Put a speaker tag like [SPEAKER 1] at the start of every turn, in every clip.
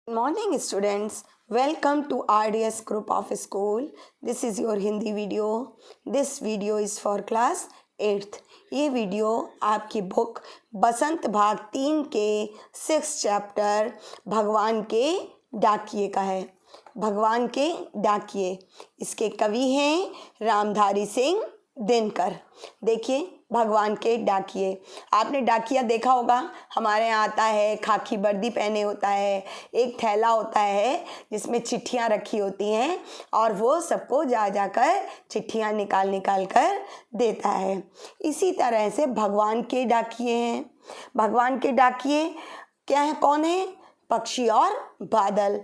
[SPEAKER 1] Morning students, welcome to RDS group of school. This is your Hindi video. This video is for class 8th. ये video आपकी book बसंत भाग 3 के 6 chapter भगवान के डाकिए का है। भगवान के डाकिए, इसके कवि हैं रामधारी सिंह दिनकर। देखिए भगवान के डाकिए, आपने डाकिया देखा होगा, हमारे यहाँ आता है, खाकी वर्दी पहने होता है, एक थैला होता है जिसमें चिट्ठियाँ रखी होती हैं और वो सबको जा जाकर चिट्ठियाँ निकाल कर देता है। इसी तरह से भगवान के डाकिए हैं। भगवान के डाकिए क्या है, कौन है? पक्षी और बादल।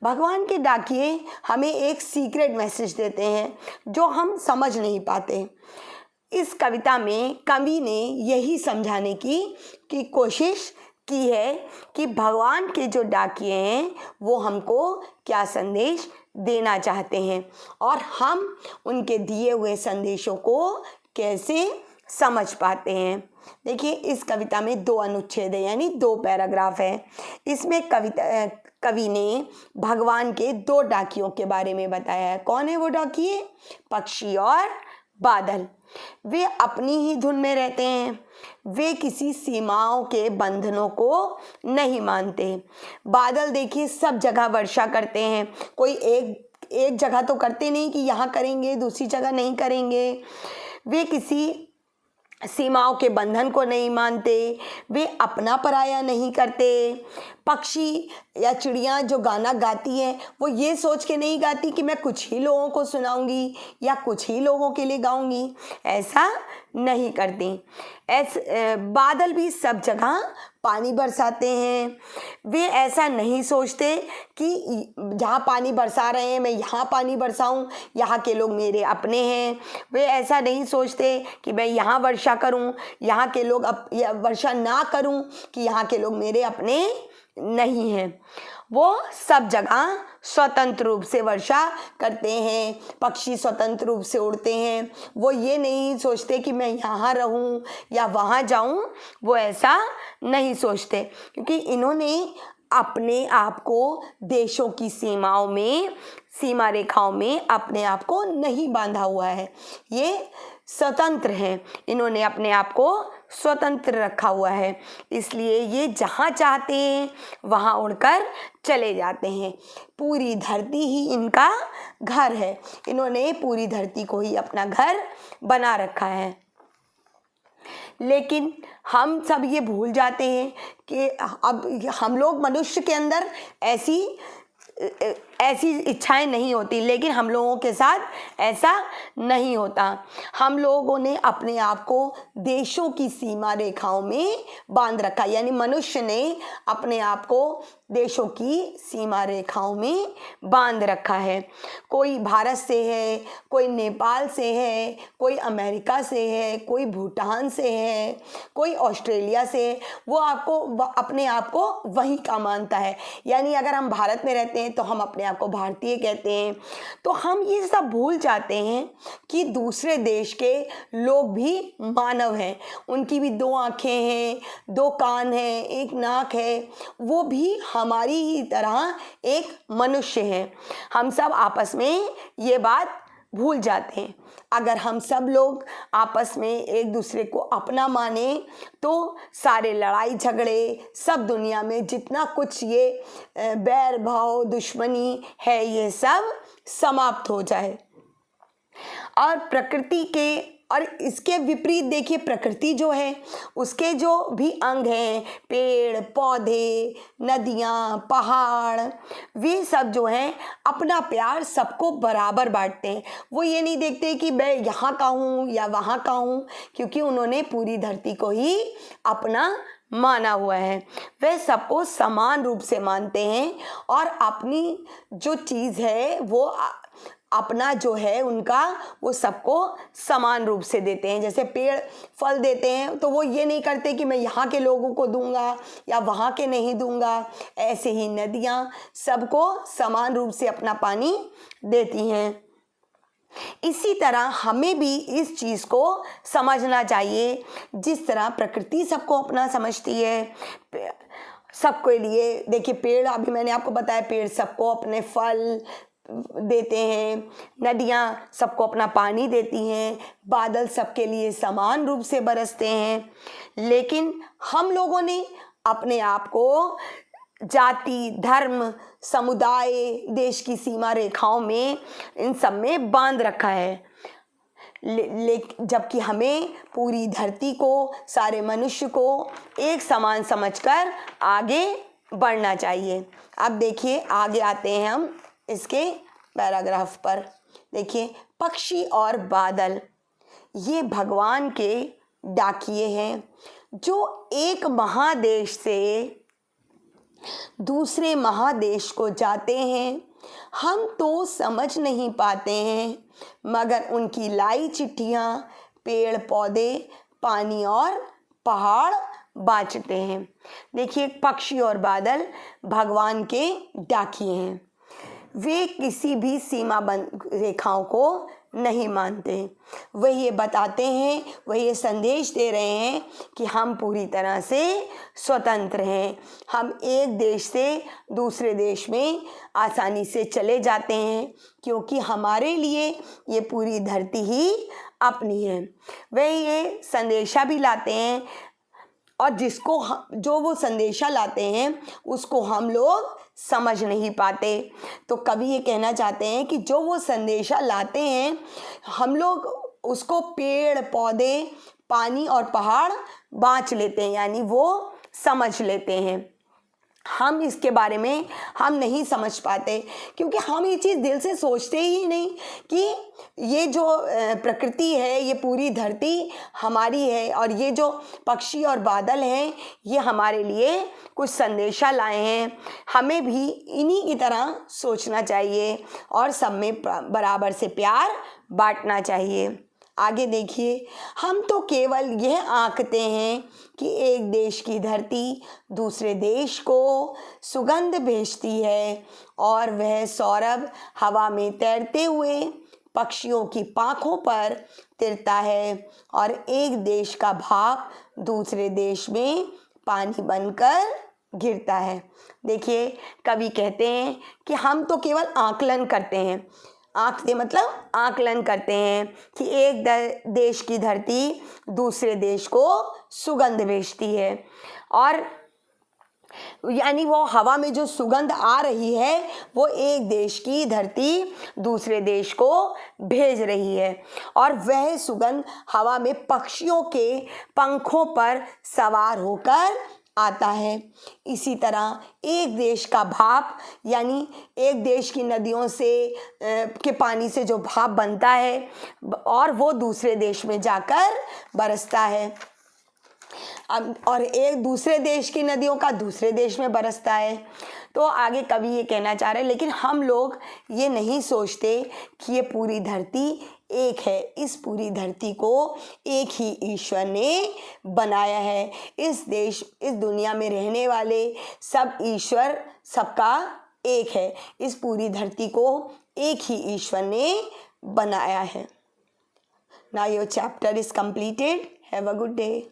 [SPEAKER 1] भगवान के डाकिए हमें एक सीक्रेट मैसेज देते हैं जो हम समझ नहीं पाते। इस कविता में कवि ने यही समझाने की कोशिश की है कि भगवान के जो डाकिए हैं वो हमको क्या संदेश देना चाहते हैं और हम उनके दिए हुए संदेशों को कैसे समझ पाते हैं। देखिए इस कविता में 2 अनुच्छेद है, यानी 2 पैराग्राफ है। इसमें कवि ने भगवान के 2 डाकियों के बारे में बताया है। कौन है वो डाकिए? पक्षी और बादल। वे अपनी ही धुन में रहते हैं, वे किसी सीमाओं के बंधनों को नहीं मानते। बादल देखिए सब जगह वर्षा करते हैं, कोई एक जगह तो करते नहीं कि यहाँ करेंगे दूसरी जगह नहीं करेंगे। वे किसी सीमाओं के बंधन को नहीं मानते, वे अपना पराया नहीं करते। पक्षी या चिड़िया जो गाना गाती हैं वो ये सोच के नहीं गाती कि मैं कुछ ही लोगों को सुनाऊंगी या कुछ ही लोगों के लिए गाऊंगी, ऐसा नहीं करती। बादल भी सब जगह पानी बरसाते हैं। वे ऐसा नहीं सोचते कि जहाँ पानी बरसा रहे हैं मैं यहाँ पानी बरसाऊं, यहाँ के लोग मेरे अपने हैं। वे ऐसा नहीं सोचते कि मैं यहाँ वर्षा करूं, यहाँ के लोग वर्षा ना करूं कि यहाँ के लोग मेरे अपने नहीं हैं। वो सब जगह स्वतंत्र रूप से वर्षा करते हैं, पक्षी स्वतंत्र रूप से उड़ते हैं। वो ये नहीं सोचते कि मैं यहाँ रहूं या वहाँ जाऊं, वो ऐसा नहीं सोचते क्योंकि इन्होंने अपने आप को देशों की सीमा रेखाओं में अपने आप को नहीं बांधा हुआ है। ये स्वतंत्र हैं, इन्होंने अपने आप को स्वतंत्र रखा हुआ है, इसलिए ये जहाँ चाहते हैं वहाँ उड़कर चले जाते हैं। पूरी धरती ही इनका घर है, इन्होंने पूरी धरती को ही अपना घर बना रखा है। लेकिन हम सब ये भूल जाते हैं कि अब हम लोग मनुष्य के अंदर ऐसी इच्छाएं नहीं होती, लेकिन हम लोगों के साथ ऐसा नहीं होता। हम लोगों ने अपने आप को देशों की सीमा रेखाओं में बांध रखा, यानी मनुष्य ने अपने आप को देशों की सीमा रेखाओं में बांध रखा है। कोई भारत से है, कोई नेपाल से है, कोई अमेरिका से है, कोई भूटान से है, कोई ऑस्ट्रेलिया से है। वो अपने आप को वहीं का मानता है, यानी अगर हम भारत में रहते हैं तो हम अपने आप को भारतीय कहते हैं। तो हम ये सब भूल जाते हैं कि दूसरे देश के लोग भी मानव हैं, उनकी भी 2 आँखें हैं, 2 कान हैं, 1 नाक है, वो भी हमारी ही तरह एक मनुष्य हैं। हम सब आपस में ये बात भूल जाते हैं। अगर हम सब लोग आपस में एक दूसरे को अपना माने तो सारे लड़ाई झगड़े, सब दुनिया में जितना कुछ ये बैर भाव दुश्मनी है, ये सब समाप्त हो जाए। और प्रकृति के और इसके विपरीत देखिए, प्रकृति जो है उसके जो भी अंग हैं, पेड़ पौधे, नदियाँ, पहाड़, वे सब जो हैं अपना प्यार सबको बराबर बांटते हैं। वो ये नहीं देखते कि मैं यहाँ का हूँ या वहाँ का हूँ, क्योंकि उन्होंने पूरी धरती को ही अपना माना हुआ है। वे सबको समान रूप से मानते हैं और अपनी जो चीज़ है वो अपना जो है उनका, वो सबको समान रूप से देते हैं। जैसे पेड़ फल देते हैं तो वो ये नहीं करते कि मैं यहाँ के लोगों को दूंगा या वहाँ के नहीं दूंगा। ऐसे ही नदियाँ सबको समान रूप से अपना पानी देती हैं। इसी तरह हमें भी इस चीज़ को समझना चाहिए, जिस तरह प्रकृति सबको अपना समझती है, सबके लिए। देखिए पेड़, अभी मैंने आपको बताया पेड़ सबको अपने फल देते हैं, नदियाँ सबको अपना पानी देती हैं, बादल सबके लिए समान रूप से बरसते हैं। लेकिन हम लोगों ने अपने आप को जाति, धर्म, समुदाय, देश की सीमा रेखाओं में, इन सब में बांध रखा है। जबकि हमें पूरी धरती को, सारे मनुष्य को एक समान समझकर आगे बढ़ना चाहिए। अब देखिए आगे आते हैं हम इसके पैराग्राफ पर। देखिए पक्षी और बादल ये भगवान के डाकिये हैं जो एक महादेश से दूसरे महादेश को जाते हैं। हम तो समझ नहीं पाते हैं, मगर उनकी लाई चिट्ठियाँ पेड़ पौधे, पानी और पहाड़ बाँचते हैं। देखिए पक्षी और बादल भगवान के डाकिये हैं। वे किसी भी सीमाबंद रेखाओं को नहीं मानते। वह ये बताते हैं, वह ये संदेश दे रहे हैं कि हम पूरी तरह से स्वतंत्र हैं। हम एक देश से दूसरे देश में आसानी से चले जाते हैं, क्योंकि हमारे लिए ये पूरी धरती ही अपनी है। वह ये संदेशा भी लाते हैं, और जो वो संदेशा लाते हैं उसको हम लोग समझ नहीं पाते। तो कवि ये कहना चाहते हैं कि जो वो संदेशा लाते हैं, हम लोग उसको पेड़ पौधे, पानी और पहाड़ बाँच लेते हैं, यानी वो समझ लेते हैं। हम इसके बारे में हम नहीं समझ पाते, क्योंकि हम ये चीज़ दिल से सोचते ही नहीं कि ये जो प्रकृति है, ये पूरी धरती हमारी है, और ये जो पक्षी और बादल हैं ये हमारे लिए कुछ संदेशा लाए हैं। हमें भी इन्हीं की तरह सोचना चाहिए और सब में बराबर से प्यार बांटना चाहिए। आगे देखिए, हम तो केवल यह आंकते हैं कि एक देश की धरती दूसरे देश को सुगंध भेजती है, और वह सौरभ हवा में तैरते हुए पक्षियों की पाँखों पर तिरता है, और एक देश का भाप दूसरे देश में पानी बनकर गिरता है। देखिए कवि कहते हैं कि हम तो केवल आकलन करते हैं। आंकते मतलब आकलन करते हैं कि एक देश की धरती दूसरे देश को सुगंध भेजती है, और यानी वो हवा में जो सुगंध आ रही है वो एक देश की धरती दूसरे देश को भेज रही है, और वह सुगंध हवा में पक्षियों के पंखों पर सवार होकर आता है। इसी तरह एक देश का भाप, यानी एक देश की नदियों से के पानी से जो भाप बनता है और वो दूसरे देश में जाकर बरसता है, और एक दूसरे देश की नदियों का दूसरे देश में बरसता है। तो आगे कवि ये कहना चाह रहे हैं, लेकिन हम लोग ये नहीं सोचते कि ये पूरी धरती एक है। इस पूरी धरती को एक ही ईश्वर ने बनाया है। इस दुनिया में रहने वाले सब ईश्वर सबका एक है। इस पूरी धरती को एक ही ईश्वर ने बनाया है। Now your chapter is completed. Have a good day.